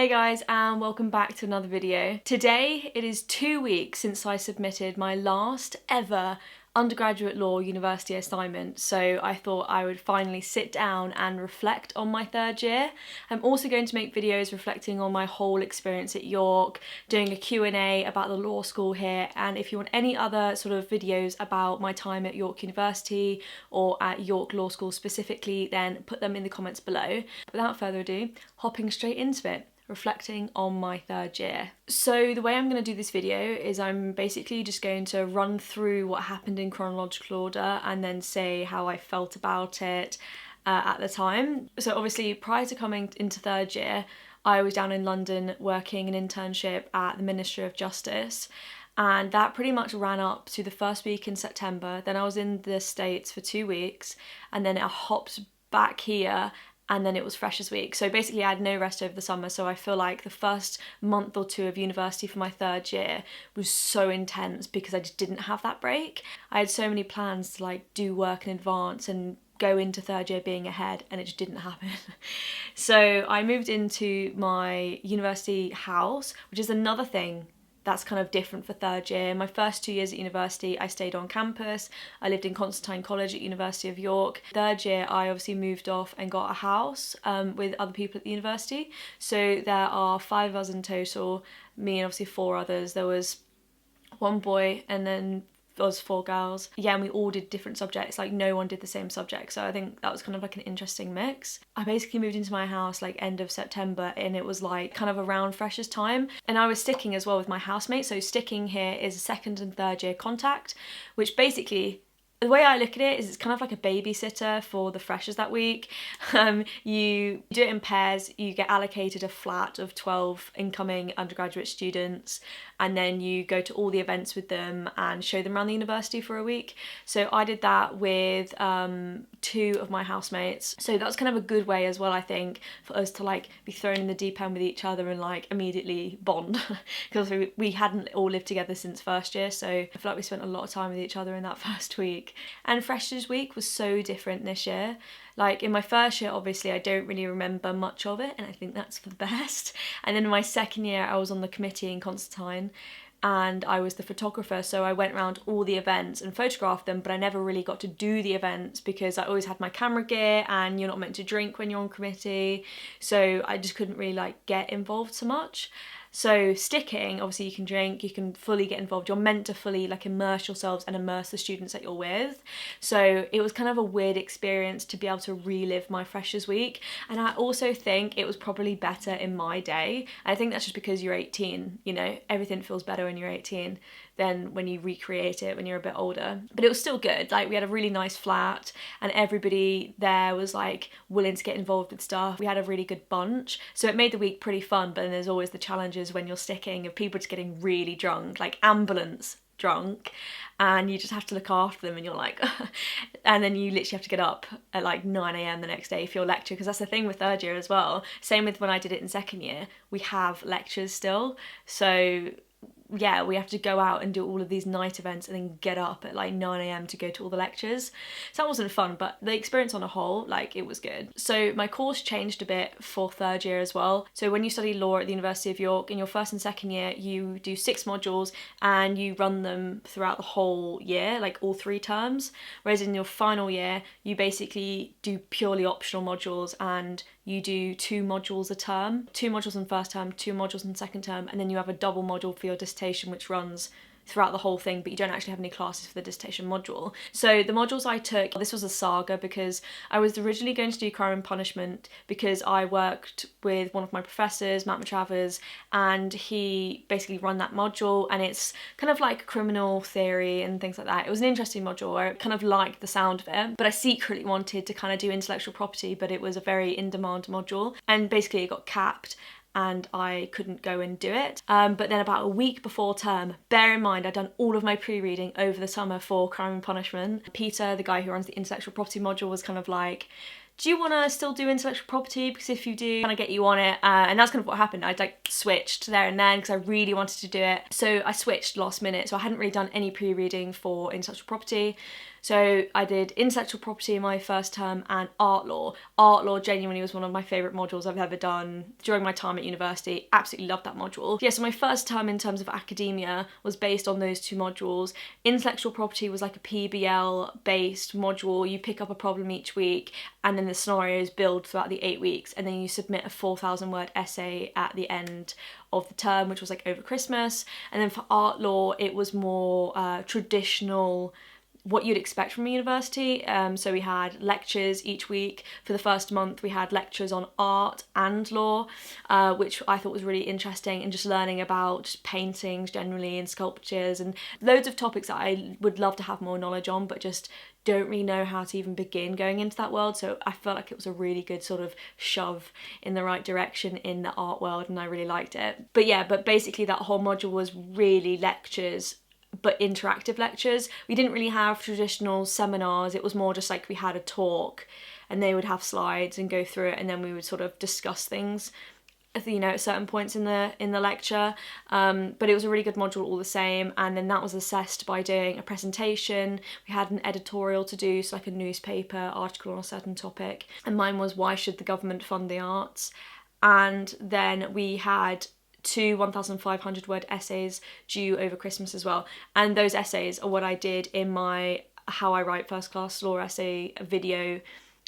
Hey guys, and welcome back to another video. Today it is 2 weeks since I submitted my last ever undergraduate law university assignment, so I thought I would finally sit down and reflect on my third year. I'm also going to make videos reflecting on my whole experience at York, doing a Q&A about the law school here, and if you want any other sort of videos about my time at York University or at York Law School specifically, then put them in the comments below. Without further ado, hopping straight into it. Reflecting on my third year. So the way I'm going to do this video is I'm basically just going to run through what happened in chronological order and then say how I felt about it at the time. So obviously prior to coming into third year, I was down in London working an internship at the Ministry of Justice, and that pretty much ran up to the first week in September. Then I was in the States for 2 weeks, and then I hopped back here, and then it was Freshers Week. So basically I had no rest over the summer, so I feel like the first month or two of university for my third year was so intense because I just didn't have that break. I had so many plans to like do work in advance and go into third year being ahead, and it just didn't happen. So I moved into my university house, which is another thing that's kind of different for third year. My first 2 years at university, I stayed on campus. I lived in Constantine College at University of York. Third year, I obviously moved off and got a house with other people at the university. So there are 5 of us in total, me and obviously 4 others. There was 1 boy and then there was 4 girls. Yeah, and we all did different subjects, like no one did the same subject. So I think that was kind of like an interesting mix. I basically moved into my house like end of September, and it was like kind of around freshers time. And I was sticking as well with my housemate. So sticking here is a second and third year contact, which basically, the way I look at it is it's kind of like a babysitter for the freshers that week. You do it in pairs, you get allocated a flat of 12 incoming undergraduate students, and then you go to all the events with them and show them around the university for a week. So I did that with 2 of my housemates. So that was kind of a good way as well, I think, for us to like be thrown in the deep end with each other and like immediately bond. Because we hadn't all lived together since first year, so I feel like we spent a lot of time with each other in that first week. And Freshers Week was so different this year. Like in my first year, obviously, I don't really remember much of it, and I think that's for the best. And then in my second year, I was on the committee in Constantine, and I was the photographer, so I went around all the events and photographed them, but I never really got to do the events because I always had my camera gear, and you're not meant to drink when you're on committee, so I just couldn't really like get involved so much. So sticking, obviously you can drink, you can fully get involved, you're meant to fully like immerse yourselves and immerse the students that you're with. So it was kind of a weird experience to be able to relive my Freshers Week. And I also think it was probably better in my day. I think that's just because you're 18, you know, everything feels better when you're 18 than when you recreate it when you're a bit older. But it was still good. Like we had a really nice flat and everybody there was like willing to get involved with stuff. We had a really good bunch. So it made the week pretty fun, but then there's always the challenges when you're sticking of people just getting really drunk, like ambulance drunk, and you just have to look after them and you're like and then you literally have to get up at like 9 a.m. the next day for your lecture, because that's the thing with third year as well. Same with when I did it in second year, we have lectures still, so yeah, we have to go out and do all of these night events and then get up at like 9 a.m. to go to all the lectures. So that wasn't fun, but the experience on a whole, like it was good. So my course changed a bit for third year as well. So when you study law at the University of York, in your first and second year, you do 6 modules and you run them throughout the whole year, like all 3 terms. Whereas in your final year, you basically do purely optional modules and you do 2 modules a term, 2 modules in first term, 2 modules in second term, and then you have a double module for your dissertation which runs throughout the whole thing, but you don't actually have any classes for the dissertation module. So the modules I took, this was a saga because I was originally going to do Crime and Punishment because I worked with one of my professors, Matt Matravers, and he basically run that module, and it's kind of like criminal theory and things like that. It was an interesting module. I kind of liked the sound of it, but I secretly wanted to kind of do intellectual property, but it was a very in-demand module, and basically it got capped and I couldn't go and do it. But then about a week before term, bear in mind I'd done all of my pre-reading over the summer for Crime and Punishment. Peter, the guy who runs the intellectual property module, was kind of like, do you want to still do intellectual property? Because if you do, can I get you on it? And that's kind of what happened. I like switched there and then because I really wanted to do it. So I switched last minute. So I hadn't really done any pre-reading for intellectual property. So I did intellectual property in my first term and art law. Art law genuinely was one of my favourite modules I've ever done during my time at university. Absolutely loved that module. Yeah, so my first term in terms of academia was based on those two modules. Intellectual property was like a PBL based module. You pick up a problem each week and then the scenarios build throughout the 8 weeks, and then you submit a 4,000 word essay at the end of the term, which was like over Christmas. And then for art law, it was more traditional, what you'd expect from a university. So we had lectures each week. For the first month we had lectures on art and law, which I thought was really interesting, and just learning about paintings generally and sculptures and loads of topics that I would love to have more knowledge on, but just don't really know how to even begin going into that world. So I felt like it was a really good sort of shove in the right direction in the art world, and I really liked it. But yeah, but basically that whole module was really lectures, but interactive lectures. We didn't really have traditional seminars. It was more just like we had a talk and they would have slides and go through it, and then we would sort of discuss things, you know, at certain points in the lecture. But it was a really good module all the same. And then that was assessed by doing a presentation. We had an editorial to do, so like a newspaper article on a certain topic, and mine was why should the government fund the arts. And then we had 2 1,500 word essays due over Christmas as well, and those essays are what I did in my How I Write First Class Law Essay video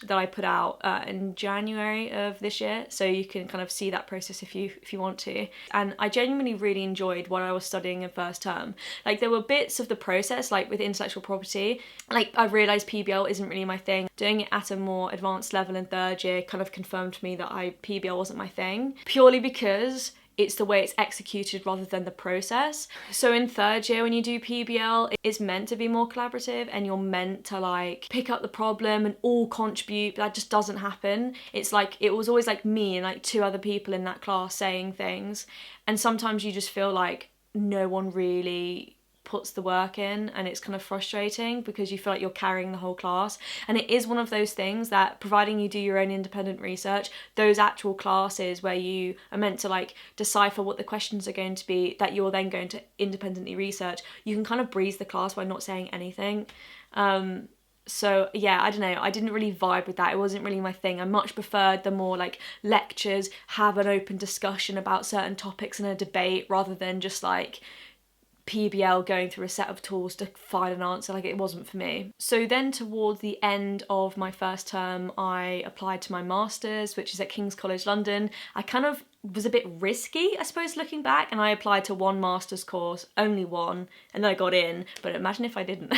that I put out in January of this year, so you can kind of see that process if you want to. And I genuinely really enjoyed what I was studying in first term. Like, there were bits of the process, like with intellectual property, like I realised PBL isn't really my thing. Doing it at a more advanced level in third year kind of confirmed to me that PBL wasn't my thing, purely because it's the way it's executed rather than the process. So in third year when you do PBL, it's meant to be more collaborative and you're meant to like pick up the problem and all contribute, but that just doesn't happen. It's like, it was always like me and like 2 other people in that class saying things, and sometimes you just feel like no one really puts the work in, and it's kind of frustrating because you feel like you're carrying the whole class. And it is one of those things that, providing you do your own independent research, those actual classes where you are meant to like decipher what the questions are going to be that you're then going to independently research, you can kind of breeze the class by not saying anything. So yeah, I don't know, I didn't really vibe with that. It wasn't really my thing. I much preferred the more like lectures, have an open discussion about certain topics and a debate, rather than just like PBL going through a set of tools to find an answer. Like, it wasn't for me. So then towards the end of my first term, I applied to my master's, which is at King's College London. I kind of was a bit risky, I suppose, looking back, and I applied to one master's course, only one, and then I got in, but imagine if I didn't.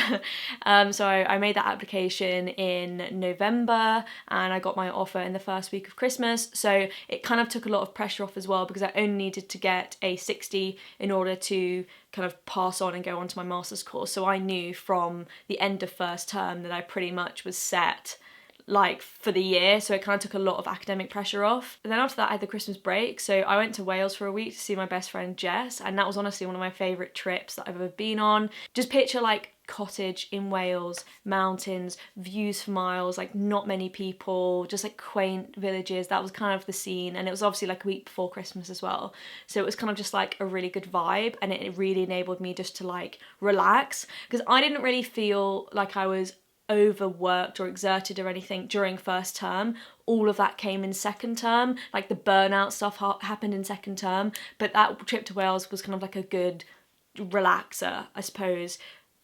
So I made that application in November, and I got my offer in the first week of Christmas, so it kind of took a lot of pressure off as well, because I only needed to get a 60 in order to kind of pass on and go on to my master's course. So I knew from the end of first term that I pretty much was set like for the year, so it kind of took a lot of academic pressure off. And then after that I had the Christmas break, so I went to Wales for a week to see my best friend Jess, and that was honestly one of my favourite trips that I've ever been on. Just picture like cottage in Wales, mountains, views for miles, like not many people, just like quaint villages. That was kind of the scene, and it was obviously like a week before Christmas as well, so it was kind of just like a really good vibe, and it really enabled me just to like relax, because I didn't really feel like I was overworked or exerted or anything during first term. All of that came in second term, like the burnout stuff happened in second term, but that trip to Wales was kind of like a good relaxer, I suppose,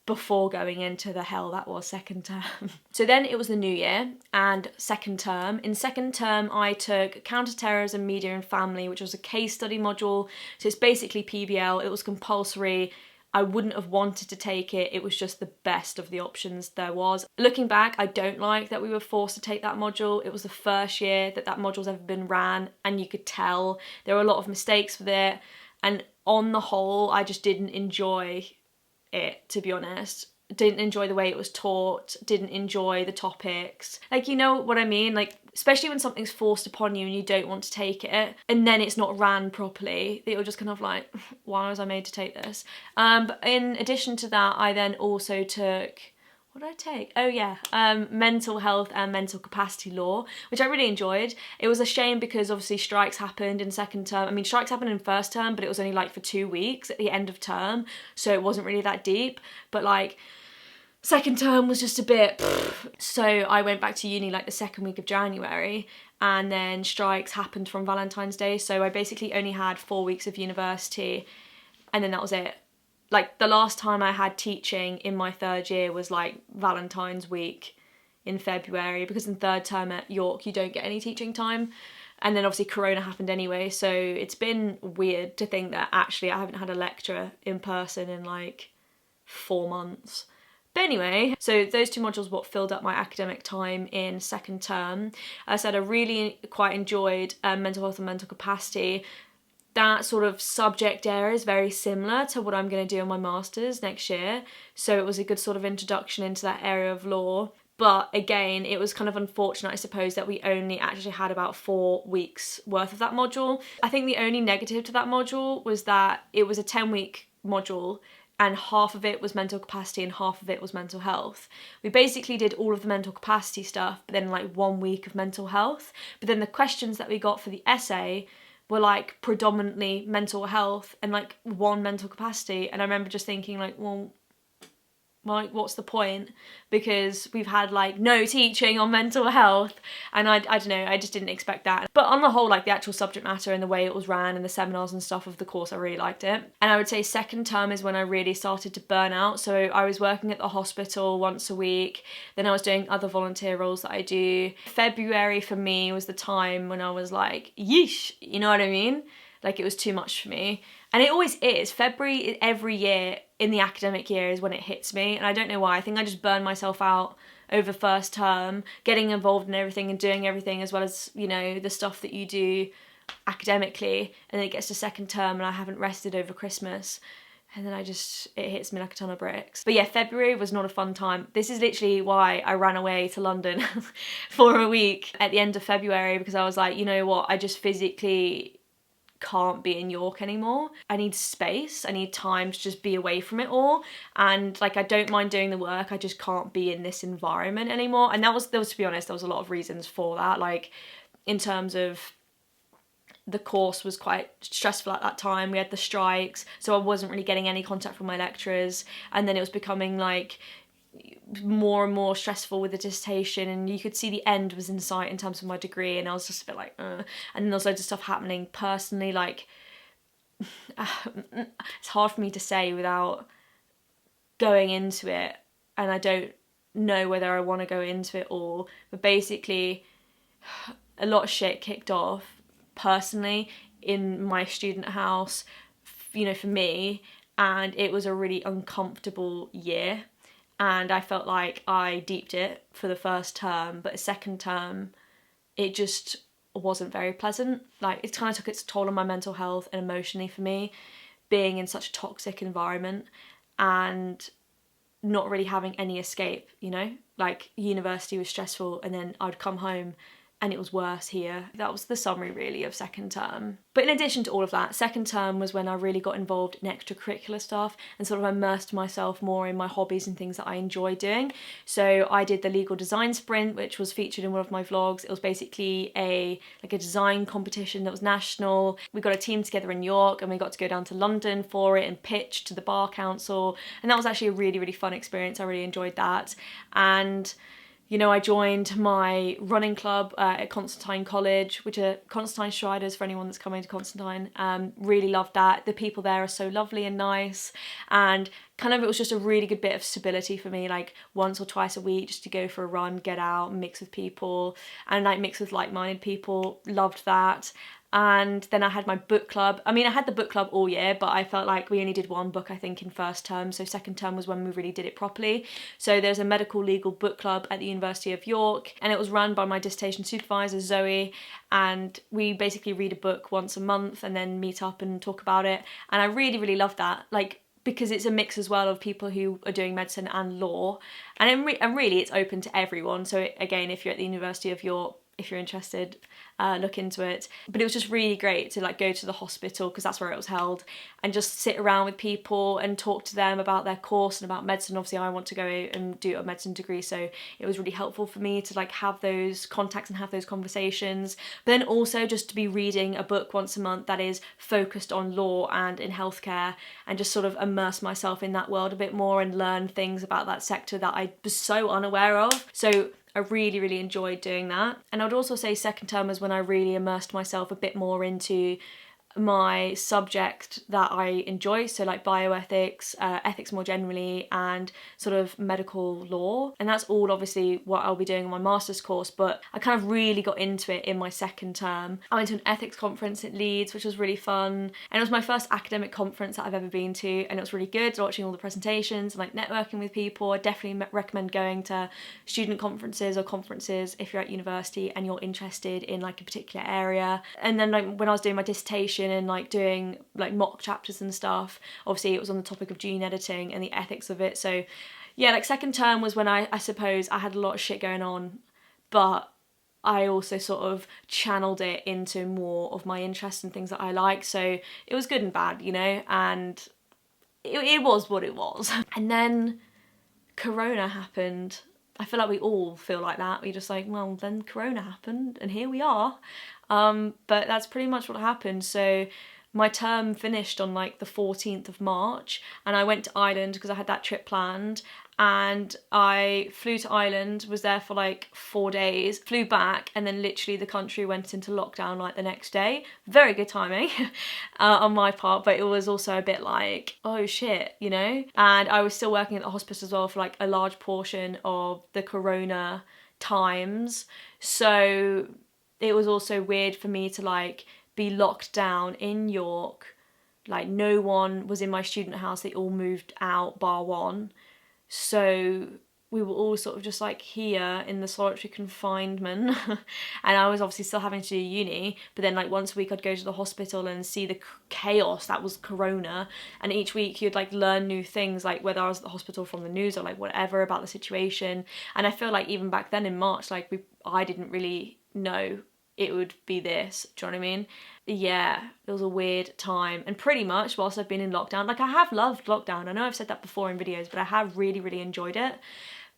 before going into the hell that was second term. So then it was the new year and second term. In second term I took Counter-Terrorism, Media and Family, which was a case study module, so it's basically PBL. It was compulsory. I wouldn't have wanted to take it, it was just the best of the options there was. Looking back, I don't like that we were forced to take that module. It was the first year that that module's ever been ran, and you could tell there were a lot of mistakes with it, and on the whole I just didn't enjoy it, to be honest. Didn't enjoy the way it was taught, didn't enjoy the topics. Like, you know what I mean? Like, especially when something's forced upon you and you don't want to take it, and then it's not ran properly, that you're just kind of like, why was I made to take this? But in addition to that, I then also took what did I take? Oh yeah, mental health and mental capacity law, which I really enjoyed. It was a shame because obviously strikes happened in second term. I mean, strikes happened in first term, but it was only like for 2 weeks at the end of term, so it wasn't really that deep. But like, second term was just a bit so I went back to uni like the second week of January, and then strikes happened from Valentine's Day, so I basically only had 4 weeks of university, and then that was it. Like, the last time I had teaching in my third year was like Valentine's week in February, because in third term at York you don't get any teaching time, and then obviously Corona happened anyway, so it's been weird to think that actually I haven't had a lecture in person in like 4 months. But anyway, so those 2 modules what filled up my academic time in second term. As I said, I really quite enjoyed mental health and mental capacity. That sort of subject area is very similar to what I'm going to do in my master's next year, so it was a good sort of introduction into that area of law. But again, it was kind of unfortunate, I suppose, that we only actually had about 4 weeks worth of that module. I think the only negative to that module was that it was a 10-week module, and half of it was mental capacity and half of it was mental health. We basically did all of the mental capacity stuff, but then like 1 week of mental health. But then the questions that we got for the essay were like predominantly mental health and like 1 mental capacity. And I remember just thinking like, well, like, what's the point? Because we've had like no teaching on mental health, and I don't know, I just didn't expect that. But on the whole, like the actual subject matter and the way it was ran and the seminars and stuff of the course, I really liked it. And I would say second term is when I really started to burn out. So I was working at the hospital once a week, then I was doing other volunteer roles that I do. February for me was the time when I was like, yeesh, you know what I mean? Like, it was too much for me. And it always is. February every year in the academic year is when it hits me, and I don't know why. I think I just burned myself out over first term, getting involved in everything and doing everything, as well as, you know, the stuff that you do academically, and then it gets to second term and I haven't rested over Christmas, and then it hits me like a ton of bricks. But yeah, February was not a fun time. This is literally why I ran away to London for a week at the end of February, because I was like, you know what, I just physically can't be in York anymore. I need space, I need time to just be away from it all, and like, I don't mind doing the work, I just can't be in this environment anymore. And there was, to be honest, there was a lot of reasons for that. Like, in terms of the course was quite stressful at that time. We had the strikes, so I wasn't really getting any contact from my lecturers, and then it was becoming like more and more stressful with the dissertation, and you could see the end was in sight in terms of my degree, and I was just a bit like and then there was loads of stuff happening personally, like it's hard for me to say without going into it, and I don't know whether I want to go into it all, but basically a lot of shit kicked off personally in my student house, you know, for me, and it was a really uncomfortable year. And I felt like I deeped it for the first term, but second term, it just wasn't very pleasant. Like, it kind of took its toll on my mental health and emotionally for me, being in such a toxic environment and not really having any escape, you know? Like, university was stressful, and then I'd come home and it was worse here. That was the summary really of second term. But in addition to all of that, second term was when I really got involved in extracurricular stuff and sort of immersed myself more in my hobbies and things that I enjoy doing. So I did the legal design sprint, which was featured in one of my vlogs. It was basically a design competition that was national. We got a team together in York and we got to go down to London for it and pitch to the Bar Council. And that was actually a really, really fun experience. I really enjoyed that. And you know, I joined my running club at Constantine College, which are Constantine Striders for anyone that's coming to Constantine. Really loved that. The people there are so lovely and nice, and kind of it was just a really good bit of stability for me, like once or twice a week just to go for a run, get out, mix with people, and like mix with like-minded people. Loved that. And then I had my book club. I mean, I had the book club all year, but I felt like we only did one book, I think, in first term. So second term was when we really did it properly. So there's a medical legal book club at the University of York, and it was run by my dissertation supervisor, Zoe. And we basically read a book once a month and then meet up and talk about it. And I really, really loved that. Like, because it's a mix as well of people who are doing medicine and law. And really, it's open to everyone. So again, if you're at the University of York, if you're interested, look into it. But it was just really great to like go to the hospital, because that's where it was held, and just sit around with people and talk to them about their course and about medicine. Obviously I want to go and do a medicine degree, so it was really helpful for me to like have those contacts and have those conversations. But then also just to be reading a book once a month that is focused on law and in healthcare, and just sort of immerse myself in that world a bit more and learn things about that sector that I was so unaware of. So I really, really enjoyed doing that. And I would also say second term was when I really immersed myself a bit more into my subject that I enjoy, so like bioethics, ethics more generally, and sort of medical law. And that's all obviously what I'll be doing in my master's course, but I kind of really got into it in my second term. I went to an ethics conference at Leeds, which was really fun, and it was my first academic conference that I've ever been to, and it was really good watching all the presentations and like networking with people. I definitely recommend going to student conferences or conferences if you're at university and you're interested in like a particular area. And then like when I was doing my dissertation and like doing like mock chapters and stuff, obviously it was on the topic of gene editing and the ethics of it. So yeah, like second term was when I suppose I had a lot of shit going on, but I also sort of channeled it into more of my interests and things that I like. So it was good and bad, you know, and it was what it was. And then Corona happened. I feel like we all feel like that. We're just like, well, then Corona happened and here we are. But that's pretty much what happened. So my term finished on like the 14th of March, and I went to Ireland because I had that trip planned, and I flew to Ireland, was there for like 4 days, flew back, and then literally the country went into lockdown like the next day. Very good timing on my part, but it was also a bit like, oh shit, you know? And I was still working at the hospice as well for like a large portion of the Corona times, so it was also weird for me to like be locked down in York. Like no one was in my student house, they all moved out bar one. So we were all sort of just like here in the solitary confinement. And I was obviously still having to do uni, but then like once a week I'd go to the hospital and see the chaos that was Corona, and each week you'd like learn new things, like whether I was at the hospital from the news or like whatever about the situation. And I feel like even back then in March, like I didn't really know it would be this, do you know what I mean? Yeah, it was a weird time. And pretty much whilst I've been in lockdown, like I have loved lockdown. I know I've said that before in videos, but I have really, really enjoyed it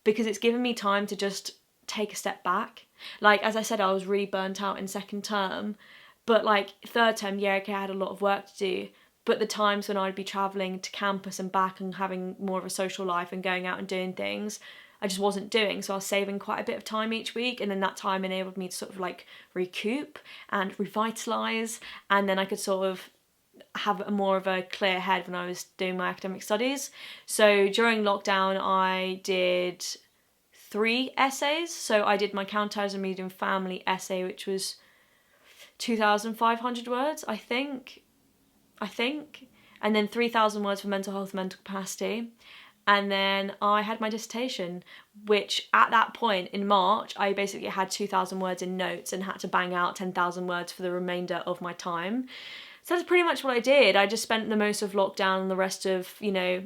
because it's given me time to just take a step back. Like, as I said, I was really burnt out in second term, but like third term, yeah, okay, I had a lot of work to do. But the times when I'd be travelling to campus and back and having more of a social life and going out and doing things, I just wasn't doing. So I was saving quite a bit of time each week, and then that time enabled me to sort of like recoup and revitalise, and then I could sort of have a more of a clear head when I was doing my academic studies. So during lockdown I did 3 essays. So I did my counterterrorism medium family essay, which was 2,500 words, I think, and then 3,000 words for mental health, mental capacity. And then I had my dissertation, which at that point in March, I basically had 2,000 words in notes and had to bang out 10,000 words for the remainder of my time. So that's pretty much what I did. I just spent the most of lockdown and the rest of, you know,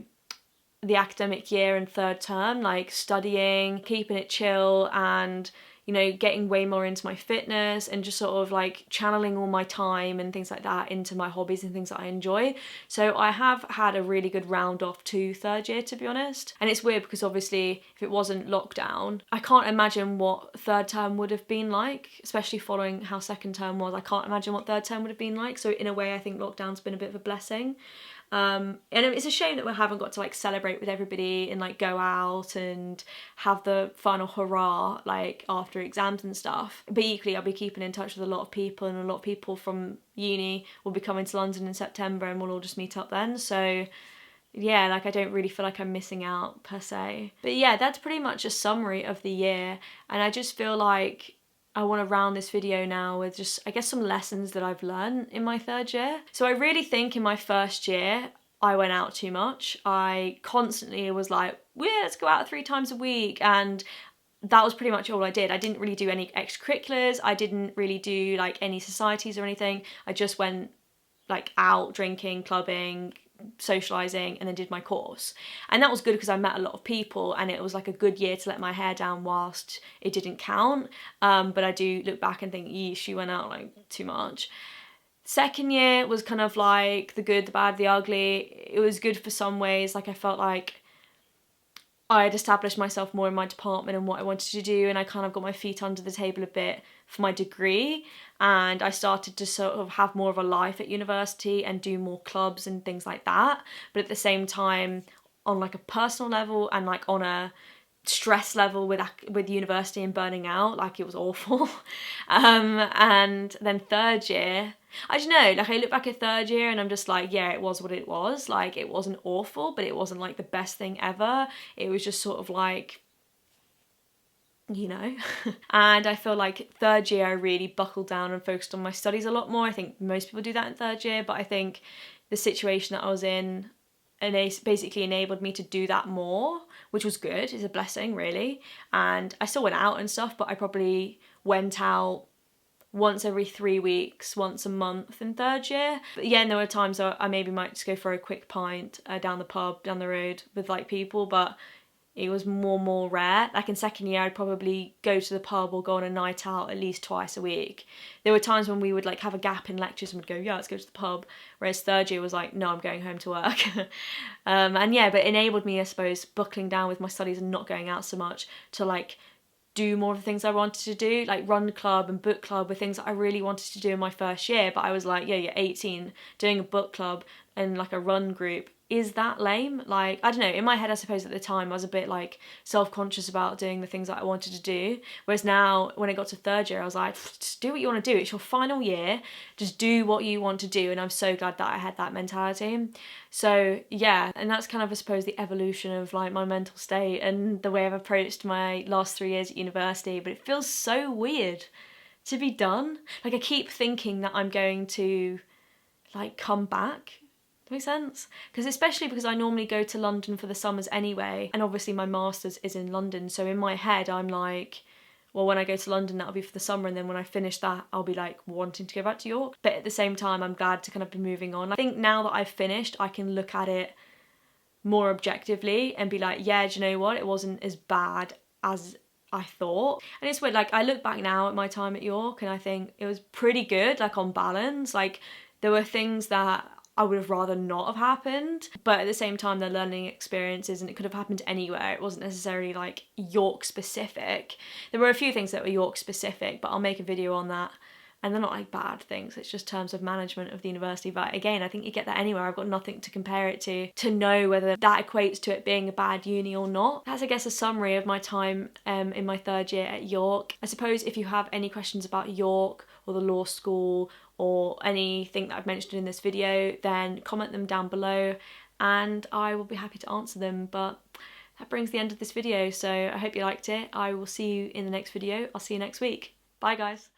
the academic year and third term, like studying, keeping it chill, and, you know, getting way more into my fitness and just sort of like channeling all my time and things like that into my hobbies and things that I enjoy. So I have had a really good round off to third year, to be honest. And it's weird because obviously if it wasn't lockdown, I can't imagine what third term would have been like, especially following how second term was. I can't imagine what third term would have been like. So in a way, I think lockdown's been a bit of a blessing. And it's a shame that we haven't got to like celebrate with everybody and like go out and have the final hurrah like after exams and stuff. But equally, I'll be keeping in touch with a lot of people, and a lot of people from uni will be coming to London in September, and we'll all just meet up then. So yeah, like I don't really feel like I'm missing out per se. But yeah, that's pretty much a summary of the year, and I just feel like I want to round this video now with just, I guess, some lessons that I've learned in my third year. So I really think in my first year, I went out too much. I constantly was like, yeah, let's go out 3 times a week. And that was pretty much all I did. I didn't really do any extracurriculars. I didn't really do like any societies or anything. I just went like out drinking, clubbing, socialising and then did my course. And that was good because I met a lot of people and it was like a good year to let my hair down whilst it didn't count. But I do look back and think, yeesh, she went out like too much. Second year was kind of like the good, the bad, the ugly. It was good for some ways. Like I felt like I had established myself more in my department and what I wanted to do, and I kind of got my feet under the table a bit for my degree, and I started to sort of have more of a life at university and do more clubs and things like that. But at the same time, on like a personal level and like on a stress level with university and burning out, like it was awful. And then third year, I don't know, like I look back at third year and I'm just like, yeah, it was what it was. Like it wasn't awful, but it wasn't like the best thing ever. It was just sort of like, you know. And I feel like third year I really buckled down and focused on my studies a lot more. I think most people do that in third year, but I think the situation that I was in and it basically enabled me to do that more, which was good. It's a blessing, really. And I still went out and stuff, but I probably went out once every 3 weeks, once a month in third year. But yeah, and there were times I maybe might just go for a quick pint down the pub, down the road with like people, but it was more rare. Like in second year, I'd probably go to the pub or go on a night out at least twice a week. There were times when we would like have a gap in lectures and would go, yeah, let's go to the pub. Whereas third year was like, no, I'm going home to work. And yeah, but it enabled me, I suppose, buckling down with my studies and not going out so much to like do more of the things I wanted to do, like run club and book club were things that I really wanted to do in my first year. But I was like, yeah, you're 18, doing a book club and like a run group, is that lame? Like, I don't know, in my head I suppose at the time I was a bit like self-conscious about doing the things that I wanted to do, whereas now when I got to third year I was like, just do what you want to do, it's your final year, just do what you want to do. And I'm so glad that I had that mentality. So yeah, and that's kind of I suppose the evolution of like my mental state and the way I've approached my last 3 years at university. But it feels so weird to be done. Like I keep thinking that I'm going to like come back. Does that make sense? Because especially because I normally go to London for the summers anyway, and obviously my master's is in London, so in my head I'm like, well, when I go to London that'll be for the summer, and then when I finish that I'll be like wanting to go back to York. But at the same time I'm glad to kind of be moving on. I think now that I've finished I can look at it more objectively and be like, yeah, do you know what, it wasn't as bad as I thought. And it's weird, like I look back now at my time at York and I think it was pretty good, like on balance. Like there were things that I would have rather not have happened, but at the same time they're learning experiences and it could have happened anywhere. It wasn't necessarily like York specific. There were a few things that were York specific, but I'll make a video on that. And they're not like bad things, it's just terms of management of the university. But again, I think you get that anywhere. I've got nothing to compare it to know whether that equates to it being a bad uni or not. That's, I guess, a summary of my time in my third year at York. I suppose if you have any questions about York or the law school or anything that I've mentioned in this video, then comment them down below and I will be happy to answer them. But that brings the end of this video, so I hope you liked it. I will see you in the next video. I'll see you next week. Bye guys.